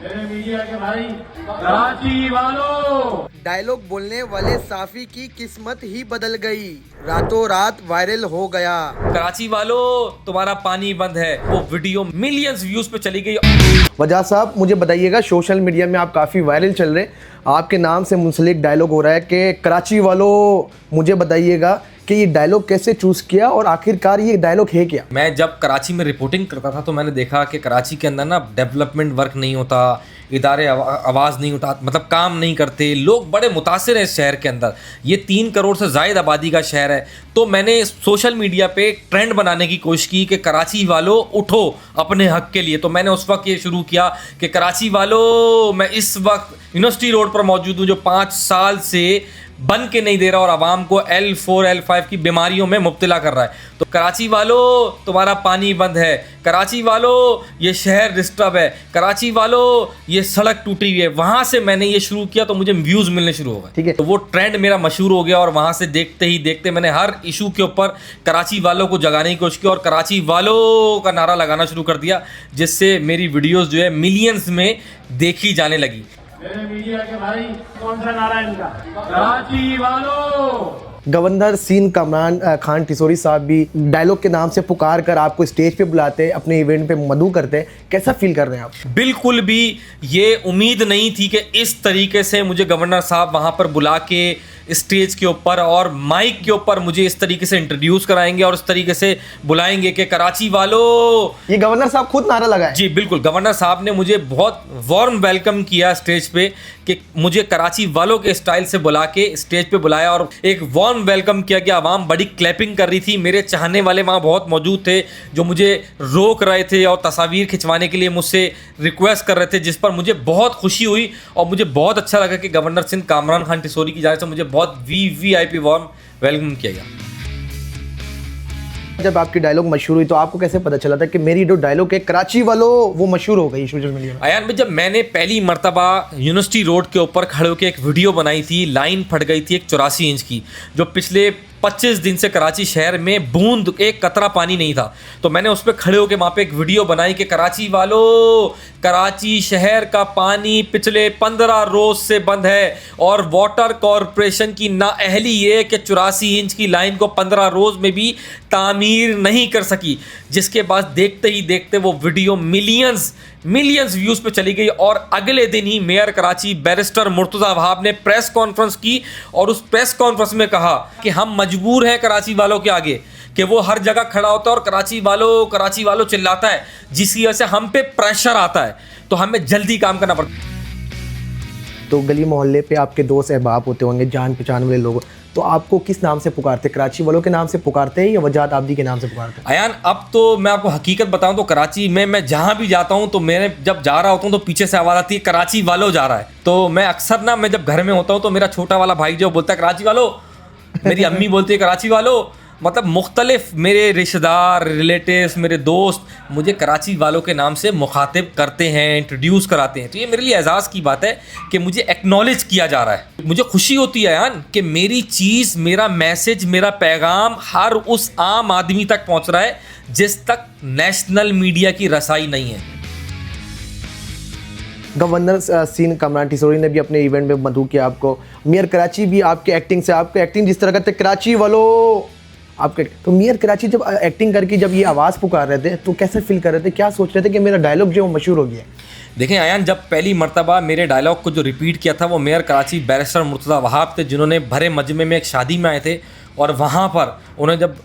मेरे मीडिया के भाई, कराची वालों, डायलॉग बोलने वाले साफी की किस्मत ही बदल गई, रातों रात वायरल हो गया। कराची वालों, तुम्हारा पानी बंद है, वो वीडियो मिलियंस व्यूज पे चली गई। वजह साहब मुझे बताइएगा, सोशल मीडिया में आप काफ़ी वायरल चल रहे हैं, आपके नाम से मुंसलिक डायलॉग हो रहा है कि कराची वालों, मुझे बताइएगा कि ये डायलॉग कैसे चूज़ किया और आखिरकार ये डायलॉग है क्या? मैं जब कराची में रिपोर्टिंग करता था तो मैंने देखा कि कराची के अंदर ना डेवलपमेंट वर्क नहीं होता, इदारे आवाज़ नहीं उठा, मतलब काम नहीं करते, लोग बड़े मुतासिर हैं इस शहर के अंदर। ये 3 करोड़ से ज़ायद आबादी का शहर है। तो मैंने सोशल मीडिया पे ट्रेंड बनाने की कोशिश की कि कराची वालों उठो अपने हक के लिए। तो मैंने उस वक्त ये शुरू किया कि कराची वालों, मैं इस वक्त यूनिवर्सिटी रोड पर मौजूद हूँ जो 5 साल से बन के नहीं दे रहा और आवाम को L4 L5 की बीमारियों में मुब्तला कर रहा है। तो कराची वालों, तुम्हारा पानी बंद है, कराची वालों, ये शहर डिस्टर्ब है, कराची वालों, ये सड़क टूटी हुई है। वहाँ से मैंने ये शुरू किया तो मुझे व्यूज़ मिलने शुरू हो गए। ठीक है। तो वो ट्रेंड मेरा मशहूर हो गया और वहाँ से देखते ही देखते मैंने हर इशू के ऊपर कराची वालों को जगाने की कोशिश की और कराची वालों का नारा लगाना शुरू कर दिया, जिससे मेरी वीडियोज़ जो है मिलियंस में देखी जाने लगी। मेरे मीडिया के भाई, कौन सा नारा है इनका? कराची वालों। गवर्नर सीन कामरान खान टिसोरी साहब भी डायलॉग के नाम से पुकार कर आपको स्टेज पे बुलाते हैं, अपने इवेंट पे मदऊ करते हैं, कैसा फील कर रहे हैं आप? बिल्कुल भी ये उम्मीद नहीं थी कि इस तरीके से मुझे गवर्नर साहब वहाँ पर बुला के स्टेज के ऊपर और माइक के ऊपर मुझे इस तरीके से इंट्रोड्यूस कराएंगे और इस तरीके से बुलाएंगे कि कराची वालों। ये गवर्नर साहब खुद नारा लगाए? जी बिल्कुल, गवर्नर साहब ने मुझे बहुत वार्म वेलकम किया स्टेज पे कि मुझे कराची वालों के स्टाइल से बुला के स्टेज पे बुलाया और एक वार्म वेलकम किया कि आवाम बड़ी क्लैपिंग कर रही थी। मेरे चाहने वाले वहाँ बहुत मौजूद थे जो मुझे रोक रहे थे और तस्वीर खिंचवाने के लिए मुझसे रिक्वेस्ट कर रहे थे, जिस पर मुझे बहुत खुशी हुई और मुझे बहुत अच्छा लगा कि गवर्नर सिंध कामरान खान टिसोरी की जानिब से मुझे बहुत VIP वार्म वेलकम किया गया। जब आपकी डायलॉग मशहूर हुई तो आपको कैसे पता चला था कि मेरी जो डायलॉग है कराची वालों वो मशहूर हो गई सोशल मीडिया में? अयान भाई, जब मैंने पहली मर्तबा यूनिवर्सिटी रोड के ऊपर खड़े होकर एक वीडियो बनाई थी, लाइन फट गई थी एक 84 इंच की, जो पिछले 25 दिन से कराची शहर में बूंद एक कतरा पानी नहीं था। तो मैंने उस पर खड़े होकर वहाँ पे एक वीडियो बनाई कि कराची वालों, कराची शहर का पानी पिछले 15 रोज से बंद है और वाटर कॉरपोरेशन की नाअहली ये कि 84 इंच की लाइन को 15 रोज में भी तामीर नहीं कर सकी। जिसके बाद देखते ही देखते वो वीडियो मिलियंस व्यूज पे चली गई और अगले दिन ही मेयर कराची बैरिस्टर मुर्तज़ा वहाब ने प्रेस कॉन्फ्रेंस की और उस प्रेस कॉन्फ्रेंस में कहा कि हम मजबूर हैं कराची वालों के आगे कि वो हर जगह खड़ा होता है और कराची वालों चिल्लाता है, जिसकी वजह से हम पे प्रेशर आता है, तो हमें जल्दी काम करना पड़ता है। तो गली मोहल्ले पे आपके दोस्त अहबाब होते होंगे, जान पहचान वाले लोग, तो आपको किस नाम से पुकारते? कराची वालों के नाम से पुकारते हैं या वजाहत आबदी के नाम से पुकारते हैं? अयान, अब तो मैं आपको हकीकत बताऊं तो कराची में मैं जहां भी जाता हूं तो मैंने जब जा रहा होता हूं तो पीछे से आवाज़ आती है कराची वालों जा रहा है। तो मैं अक्सर ना, मैं जब घर में होता हूं तो मेरा छोटा वाला भाई जो बोलता है कराची वालों, मेरी अम्मी बोलती है कराची वालों, मतलब मुख्तलिफ मेरे रिश्तेदार, रिलेटिव्स, मेरे दोस्त मुझे कराची वालों के नाम से मुखातिब करते हैं, इंट्रोड्यूस कराते हैं। तो ये मेरे लिए एजाज़ की बात है कि मुझे एक्नॉलेज किया जा रहा है। मुझे खुशी होती है यार कि मेरी चीज़, मेरा मैसेज, मेरा पैगाम हर उस आम आदमी तक पहुंच रहा है जिस तक नेशनल मीडिया की रसाई नहीं है। गवर्नर सीन कामरान टिसोरी ने भी अपने इवेंट में मदऊ किया आपको, मेयर कराची भी आपके एक्टिंग से, आपके एक्टिंग जिस तरह करते कराची वालों आपके, तो मेयर कराची जब एक्टिंग करके जब ये आवाज़ पुकार रहे थे तो कैसे फील कर रहे थे, क्या सोच रहे थे कि मेरा डायलॉग जो मशहूर हो गया? देखें अयान, जब पहली मर्तबा मेरे डायलॉग को जो रिपीट किया था वो मेयर कराची बैरिस्टर मुर्तज़ा वहाब थे, जिन्होंने भरे मजमे में एक शादी में आए थे और वहाँ पर उन्हें जब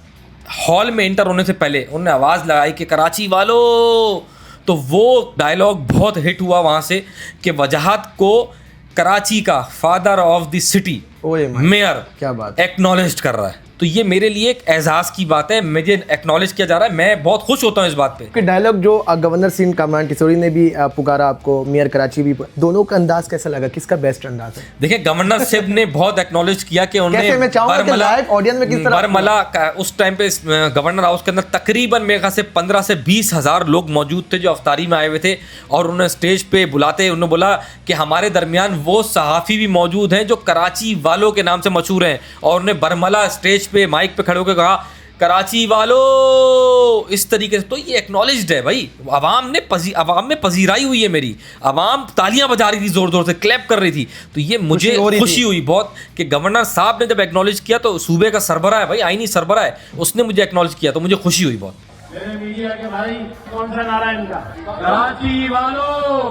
हॉल में एंटर होने से पहले उन्होंने आवाज़ लगाई कि कराची वालों, तो वो डायलॉग बहुत हिट हुआ वहाँ से कि वजाहत को कराची का father of the city mayor क्या बात एक्नॉलेज कर रहा है। तो ये मेरे लिए एक एजाज़ की बात है, मुझे एक्नॉलेज किया जा रहा है, मैं बहुत खुश होता हूँ इस बात पे। कि डायलॉग जो गवर्नर सीन कामरान टिसोरी ने भी पुकारा आपको, मेयर कराची भी, दोनों का अंदाज कैसा लगा, किसका बेस्ट अंदाज है? देखिए, गवर्नर साहब ने बहुत एक्नॉलेज किया कि उन्होंने बरमला उस टाइम पे गवर्नर हाउस के अंदर तकरीबन मेरे ख्याल से 15 से 20 हज़ार लोग मौजूद थे जो अफ्तारी में आए हुए थे और उन्होंने स्टेज पे बुलाते उन्होंने बोला कि हमारे दरमियान वो सहाफ़ी भी मौजूद हैं जो कराची वालों के नाम से मशहूर हैं और उन्हें बरमला स्टेज पे माइक पे खड़े होकर कहा कराची वालों, इस तरीके से। तो ये एक्नॉलेज्ड है भाई, आवाम में पजीराई हुई है मेरी, आवाम तालियां बजा रही थी, जोर जोर से क्लैप कर रही थी। तो ये मुझे खुशी हुई बहुत कि गवर्नर साहब ने जब एक्नॉलेज किया, तो सूबे का सरबराह है भाई, आईनी सरबराह है, उसने मुझे एक्नॉलेज किया, तो मुझे खुशी हुई बहुत। मेरे मीडिया के भाई, कौन सा नारा है इनका? कराची वालों